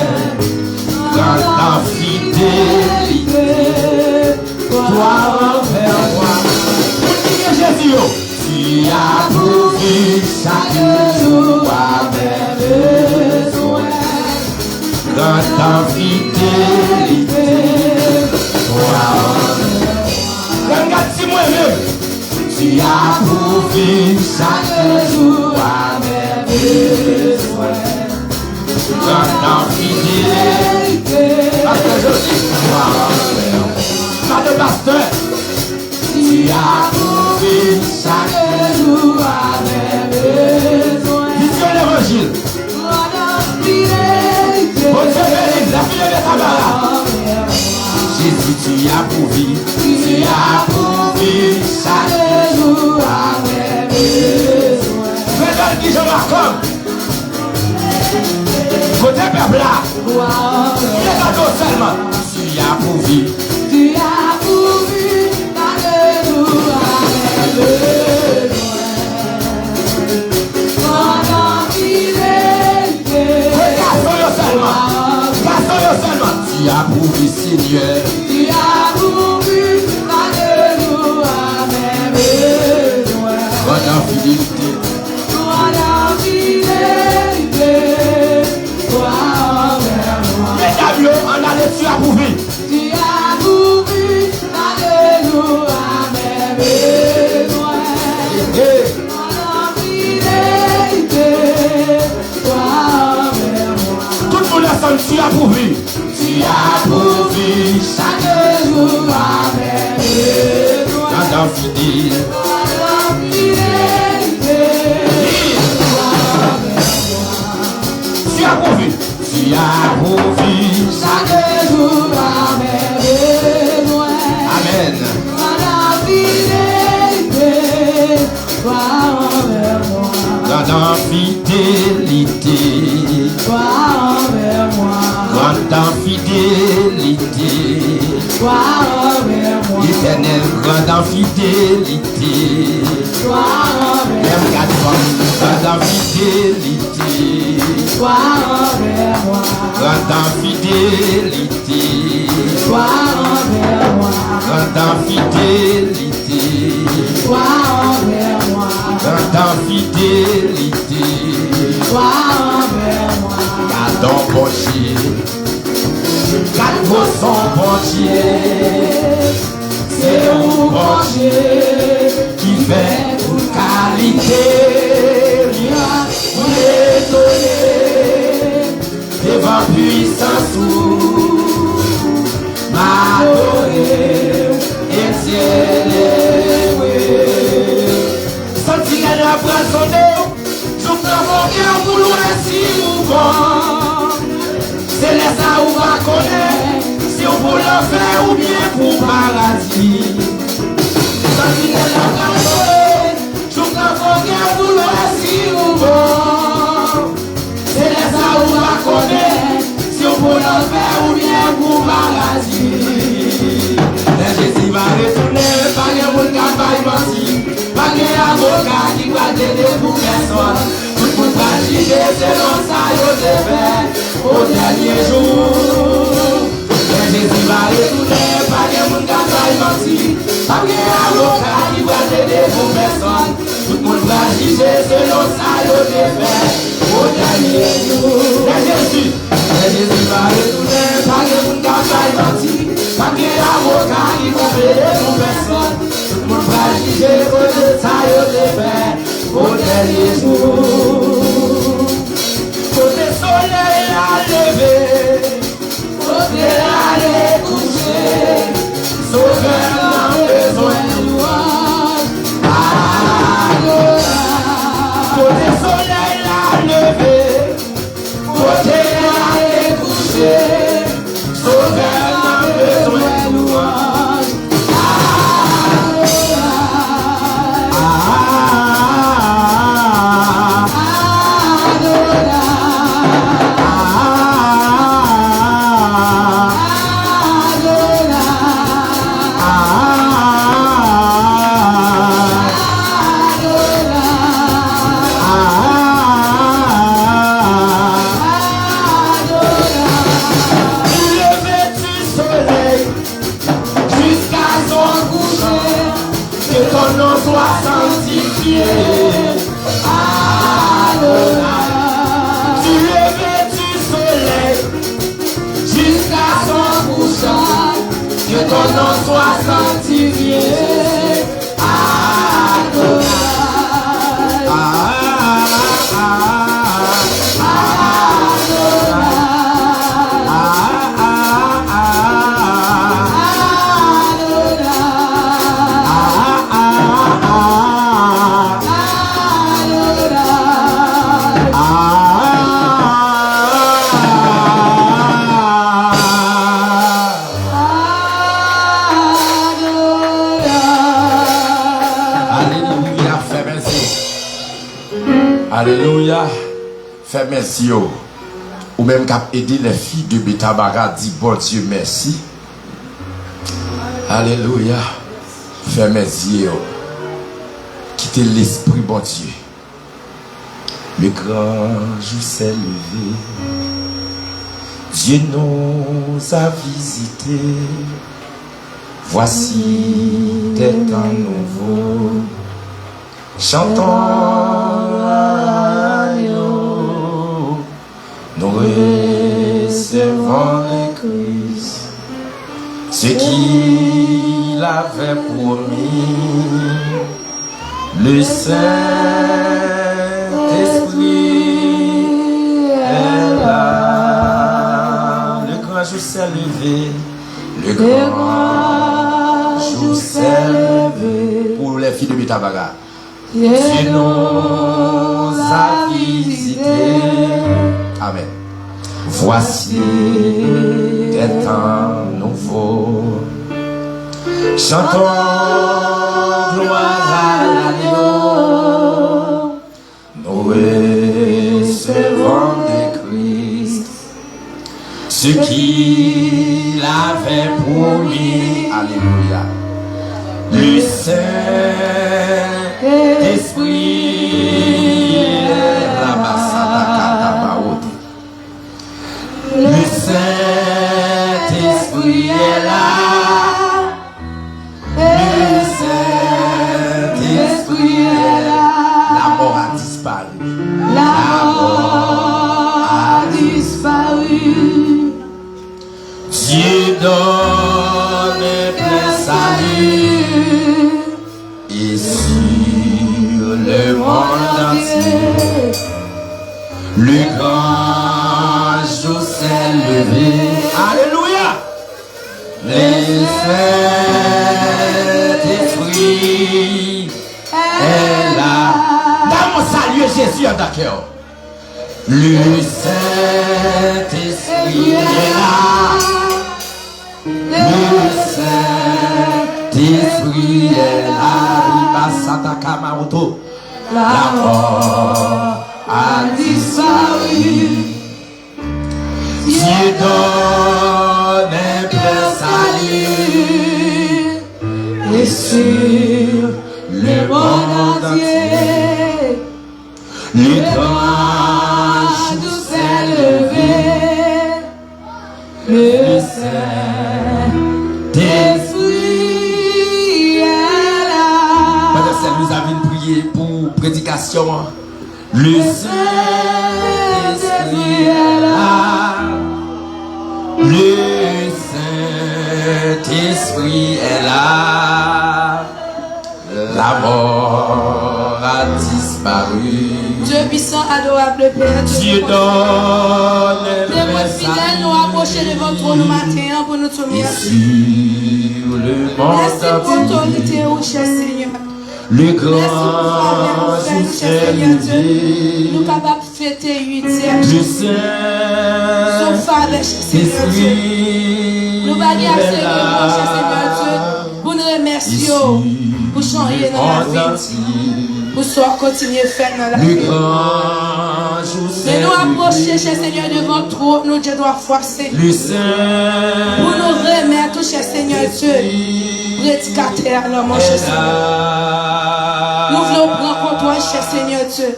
Grande fidélité, toi envers moi. Jésus, tu as prouvé chaque jour à mes besoins. Grande fidélité, toi envers moi. Regarde si moi-même, tu as prouvé chaque jour à mes besoins. Grande fidélité, Madame Pasteur, tu as prouvé chaque jour à mes besoins. Vision l'évangile. Grande fidélité, bon Dieu béni, la fidélité de Jésus, tu as prouvé chaque jour à mes besoins. Fais-le qui je m'accorde. Côté peuple là, il est dans nos seulement. Tu as prouvé chaque jour à mes besoins. Grande fidélité, seulement. Tu as prouvé, Seigneur. Tu as prouvé chaque jour à mes besoins. Grande fidélité. On a les tu as prouvé. Tu as prouvé, alléluia, à mes besoins. Fidélité, toi envers moi. Tout le monde ensemble, tu as prouvé. Tu as prouvé chaque jour à mes besoins. Grande fidélité, toi envers moi. Tu as prouvé. Tu as prouvé chaque jour à mes besoins. Amen. Grande fidélité, toi envers moi. Grande fidélité, toi envers moi. Grande fidélité, toi envers moi. Éternel, grande fidélité, toi envers moi. Grande fidélité, toi envers moi. Grande fidélité, toi envers moi. Grande fidélité, toi envers moi. Grande fidélité, toi envers moi. Gardons bon Dieu, gardons son bon Dieu. C'est un bon Dieu qui fait toute qualité. Vous l'étonnez devant puissance ou m'adorer et t'élever. Sentinelle empoisonnée, je prends mon cœur pour loin si souvent. C'est les ça où va connaître si on peut le faire ou bien pour paradis. Sentinelle empoisonnée, je prends mon cœur pour loin si souvent. C'est les ça où va connaître le faire ou bien pour maladie. Mais Jésus va retourner, pas de monde qui va y mentir, pas d'avocat qui va t'aider pour personne. Tout le monde va juger selon ça, il te fait au dernier jour. Mais Jésus va retourner, pas de monde qui va y mentir, pas d'avocat qui va t'aider pour personne. Tout le monde va juger selon ça, il te fait au dernier jour. Mais Jésus va retourner, pas de monde qui va y mentir, pas d'avocat qui va t'aider pour personne. Tout le monde va juger selon ça, il te fait au dernier jour. Côté soleil à lever, côté aller coucher, sauveur n'a besoin de louange. Côté soleil à lever, côté aller coucher, sauveur n'a besoin de louange. Que ton nom soit sanctifié, Alléluia. Fais merci. Ou même cap aider les filles de Betabara, dit bon Dieu merci. Alléluia. Fais merci. Quittez l'esprit bon Dieu. Le grand jour s'est levé. Dieu nous a visités. Voici des temps nouveaux. Chantons l'agneau, nous recevons le Christ, ce qu'il avait promis, le Saint-Esprit est là. Le grand jour s'est levé, le grand jour s'est levé. Pour les filles de Betabara. Dieu nous a visités. Amen. Voici des temps nouveaux. Chantons gloire à l'agneau. Nous recevons de Christ ce qu'il avait promis. Alléluia. Le Saint-Esprit le Saint-Esprit est là. Le Saint-Esprit est là. La mort a disparu. La mort a disparu. Dieu donne plein salut. Et sur le monde entier, le grand jour s'est levé. Alléluia. Le Saint-Esprit est là. Dame, saluer Jésus en d'accord. Le Saint-Esprit est là. Le Saint-Esprit est là. La mort a disparu. Dieu donne manifestation. Le Saint-Esprit est là. Le Saint-Esprit est là. La mort a disparu. Dieu puissant, adorable Père. Dieu donne témoin fidèle, nous approcher devant toi nous matin pour nous te remercier. Merci pour l'autorité, oh cher Seigneur. Le grand Seigneur Dieu, nous capables de fêter 8e. Le Saint-Esprit nous baguer à Seigneur, cher Seigneur Dieu, pour nous remercier, pour changer dans la vie, pour soit continuer à faire dans la vie. Mais nous approcher, cher Seigneur, devant toi, nous Dieu doit forcer. Pour nous remettre, cher Seigneur Dieu, prédicateur, alors mon cher Seigneur. Nous voulons prendre contre toi, cher Seigneur Dieu.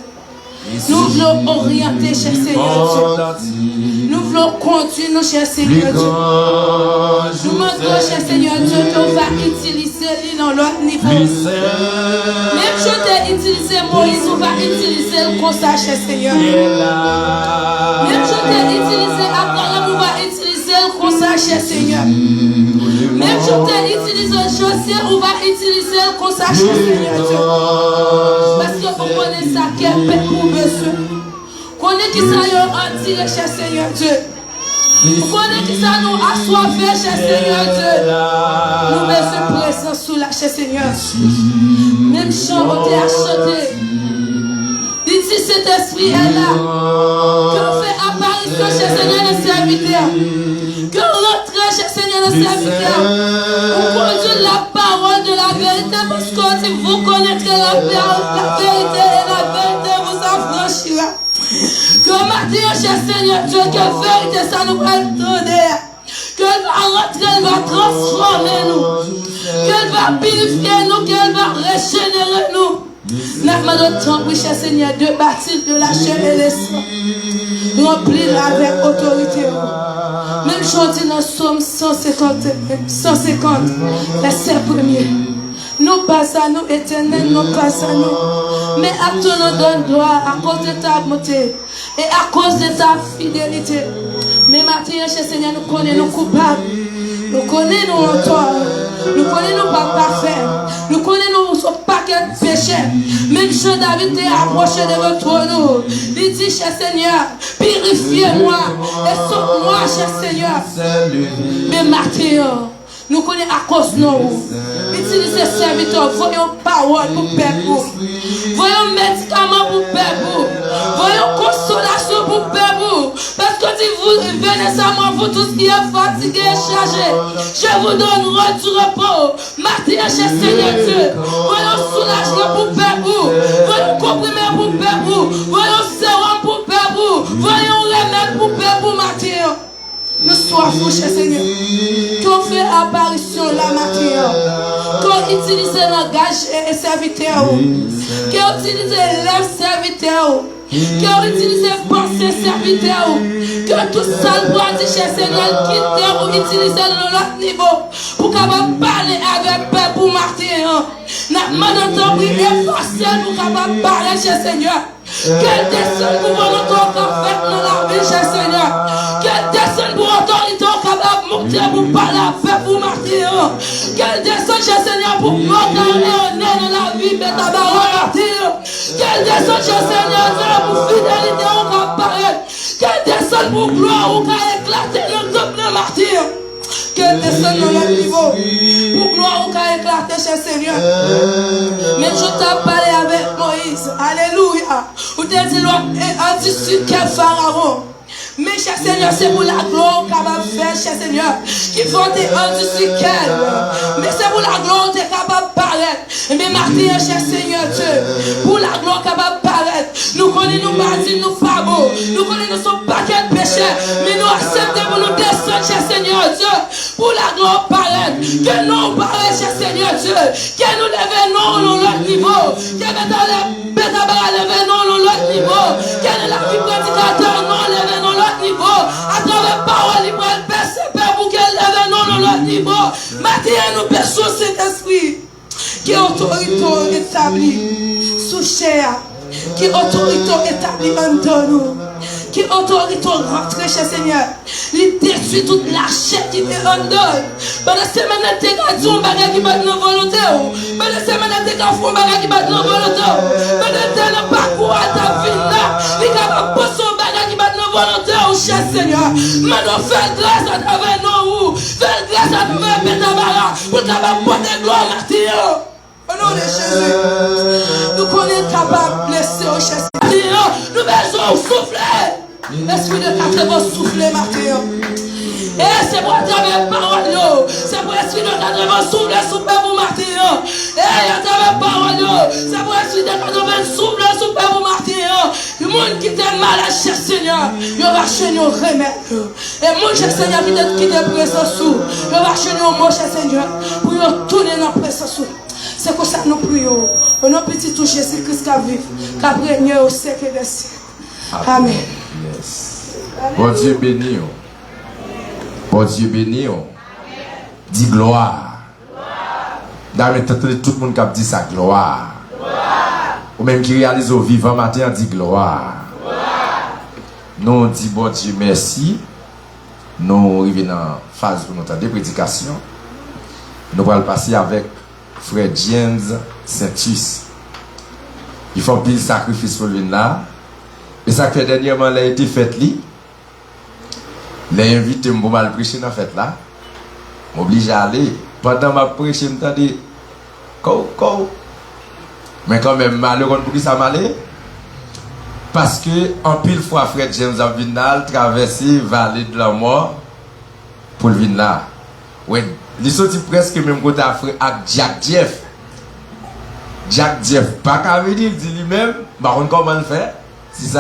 Nous voulons orienter, cher Seigneur Dieu. Nous voulons conduire, nous, cher Seigneur Dieu. Nous demandons, cher Seigneur Dieu, qu'on va utiliser lui dans l'autre niveau. Même je t'ai utilisé Moïse, on va utiliser le comme ça, cher Seigneur. Même je t'ai utilisé Abraham, on va utiliser le comme ça, cher Seigneur. Même je t'ai utilisé Joseph, on va utiliser le comme ça, cher Seigneur Dieu. Parce que vous connaissez ça, quel peuple pour besoin. Connaissez qui ça y a attiré, cher Seigneur Dieu. Vous connaissez qui ça nous a soifé, cher Seigneur Dieu. Nous besoin présence sous la, cher Seigneur. Même chant, on t'a chanté. Ici, cet esprit est là. Qu'on fait apparition, cher Seigneur, le serviteur. Qu'on rentre, cher Seigneur, le serviteur. Pour conduire la parole de la vérité. Parce que si vous connaîtrez la vérité et la vérité vous affranchira. Que maintenant, cher Seigneur Dieu, que vérité ça nous va donner. Qu'elle va rentrer, elle va transformer nous. Qu'elle va purifier nous, qu'elle va régénérer nous. Nous demandons temps, oui, cher Seigneur, de bâtir de la chair et le sang. Remplir avec autorité. Même chose dans Somme 150, verset 1er. Nous pas à nous, éternel, nous pas à nous. Mais à toi nous donne gloire à cause de ta bonté et à cause de ta fidélité. Mais maintenant, cher Seigneur, nous connaissons nos coupables. Nous connaissons nos torts. Nous connaissons nos pas parfaits. Nous connaissons nos paquets de péchés. Même Jean David t'est approché devant toi. Il dit, cher Seigneur, purifiez-moi et sauve-moi, cher Seigneur. Mais maintenant, nous connaissons à cause de nous. Utilisez serviteurs, voyons parole pour peuple. Voyons médicaments pour peuple. Voyons consolation pour peuple. Parce que si vous venez à moi, vous tous qui êtes fatigués et chargés, je vous donnerai du repos. Matin, cher Seigneur Dieu. Voyons soulagement pour peuple. Voyons comprimé pour peuple. Voyons sérum pour peuple. Voyons remède pour peuple matin. Nous soyons, cher Seigneur, qu'on fait apparition la matière, qu'on utilise le langage et serviteur, qu'on utilise les serviteurs, qu'on utilise pensée serviteur, que tout ça doit dire, cher Seigneur, quitter ou utiliser notre niveau pour capable parler avec peuple pour martyr. Nous demandons prier facile pour capable parler, cher Seigneur. Quelle descend pour notre fait dans la vie, cher Seigneur. Quelle descend pour autorité capable de monter pour parler avec pour martyr. Quelle descend, cher Seigneur, pour monter et honneur dans la vie de ta parole martyr. Quelle descend, cher Seigneur, pour fidélité au apparaît. Quelle descend pour gloire au cas éclater le temple de martyr. Quelle descend dans le niveau pour gloire au cas éclater, cher Seigneur. Mais je t'ai parlé avec Moïse. Alléluia. Où t'es dit, on dit sur quel pharaon. Mais, cher Seigneur, c'est pour la gloire qu'on va faire, cher Seigneur. Qu'il faut te rendre sur quel. Mais c'est pour la gloire qu'on est capable de paraître. Mais, Martin, cher Seigneur Dieu, pour la gloire qu'on va paraître. Nous connaissons nos bâtis, nos fagots. Nous connaissons son paquet de péchés. Mais nous acceptons pour nous descendre, cher Seigneur Dieu. Pour la gloire paraître. Que nous paraît, cher Seigneur Dieu. Que nous levons dans l'autre niveau. Que nous levons dans l'autre niveau. Que la vie prédicateur nous levons dans l'autre niveau. À travers parole, il va le persévérer pour qu'elle lève dans l'autre niveau. Maintenant, nous pêchons cet esprit qui est autorité établie sous chair Qui autorité établie en nous. Qui autorité rentrée chez Seigneur. Il détruit toute la chair qui est en nous. Pendant ces semaines, tu as dit un bagage qui bat nos volontés. Pendant ces semaines, tu as dit un bagage qui bat nos volontés. Pendant que tu parcours à ta vie là, il est capable de poser un bagage qui bat nos volontés, cher Seigneur. Maintenant, fais grâce à travers nous. Fais grâce à travers Betabara pour capable de porter gloire à Dieu. Au nom de Jésus, nous connaissons capable de blesser au cher Seigneur. Nous besoin souffler. L'esprit de 80 souffler, Mathieu. Et c'est pour travers parole, c'est pour l'esprit de 80 souffler pour Mathieu. Et à travers parole, c'est pour l'esprit de 80 souffler pour Mathieu. Le monde qui t'aime mal à cher Seigneur, il va chez nous remettre. Et mon cher Seigneur qui te présence sous, il va chez nous, mon cher Seigneur, pour nous tourner dans la présence. C'est comme ça que nous prions. Au nom petit tout Jésus-Christ qui vit, qui a régné au siècle des siècles. Amen. Yes. Bon Dieu béni. Bon Dieu béni. Dis gloire. D'ailleurs, tout le monde qui dit ça, gloire. Ou même qui réalise au vivant matin, dit gloire. Nous disons bon Dieu merci. Nous arrivons dans la phase de notre prédication. Nous allons passer avec frère James Saintus. Il faut pile sacrifice pour lui là. Et ça fait dernièrement, il a été fait lui. Il a invité pour mal prêcher dans la fête là. M'oblige à aller. Pendant ma prêche, je me dis, mais quand même, malheureux pour qui ça m'allait. Parce que, en pile fois, frère James a vinal traversé vallée de la mort pour le venir là. Ouais, il sorti presque même côté avec Jack Jeff. Jack Jeff, pas qu'à venir, il dit lui-même, comment le faire? Si ça